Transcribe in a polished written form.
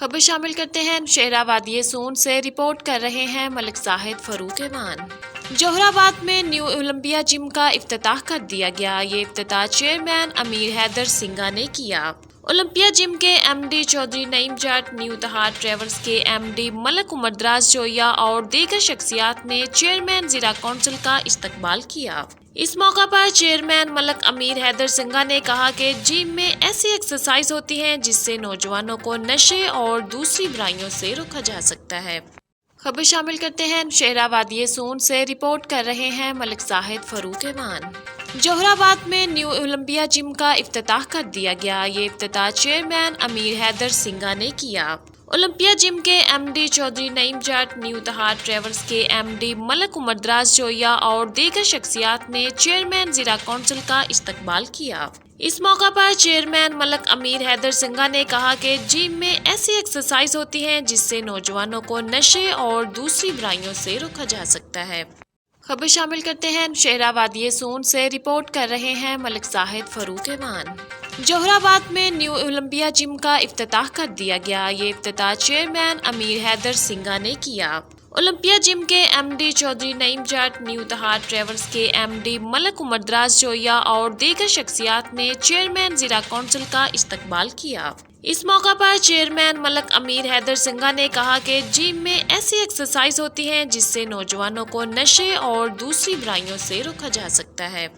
خبر شامل کرتے ہیں شہرہ وادی سون سے، رپورٹ کر رہے ہیں ملک زاہد فاروق امان۔ جوہر آباد میں نیو اولمپیا جم کا افتتاح کر دیا گیا۔ یہ افتتاح چیئرمین امیر حیدر سنگھا نے کیا۔ اولمپیا جم کے ایم ڈی چودھری نعیم جٹ، نیو اتحاد ٹریولز کے ایم ڈی ملک عمر دراز جویا اور دیگر شخصیات نے چیئرمین زیرا کونسل کا استقبال کیا۔ اس موقع پر چیئرمین ملک امیر حیدر سنگھا نے کہا کہ جم میں ایسی ایکسرسائز ہوتی ہیں جس سے نوجوانوں کو نشے اور دوسری برائیوں سے روکا جا سکتا ہے۔ خبر شامل کرتے ہیں شہرہ وادی سون سے، رپورٹ کر رہے ہیں ملک زاہد فاروق امان۔ جوہر آباد میں نیو اولمپیا جم کا افتتاح کر دیا گیا۔ یہ افتتاح چیئرمین امیر حیدر سنگھا نے کیا۔ اولمپیا جم کے ایم ڈی چودھری نعیم جٹ، نیو اتحاد ٹریولز کے ایم ڈی ملک عمر دراز جویا اور دیگر شخصیات نے چیئرمین زیرا کونسل کا استقبال کیا۔ اس موقع پر چیئرمین ملک امیر حیدر سنگھا نے کہا کہ جم میں ایسی ایکسرسائز ہوتی ہیں جس سے نوجوانوں کو نشے اور دوسری برائیوں سے روکا جا سکتا ہے۔ خبر شامل کرتے ہیں شہرہ وادی سون سے، رپورٹ کر رہے ہیں ملک زاہد فاروق امان۔ جوہر آباد میں نیو اولمپیا جم کا افتتاح کر دیا گیا۔ یہ افتتاح چیئرمین امیر حیدر سنگھا نے کیا۔ اولمپیا جم کے ایم ڈی چودھری نعیم جٹ، نیو اتحاد ٹریولز کے ایم ڈی ملک عمر دراز جویا اور دیگر شخصیات نے چیئرمین زیرا کونسل کا استقبال کیا۔ اس موقع پر چیئرمین ملک امیر حیدر سنگھا نے کہا کہ جم میں ایسی ایکسرسائز ہوتی ہیں جس سے نوجوانوں کو نشے اور دوسری برائیوں سے روکا جا سکتا ہے۔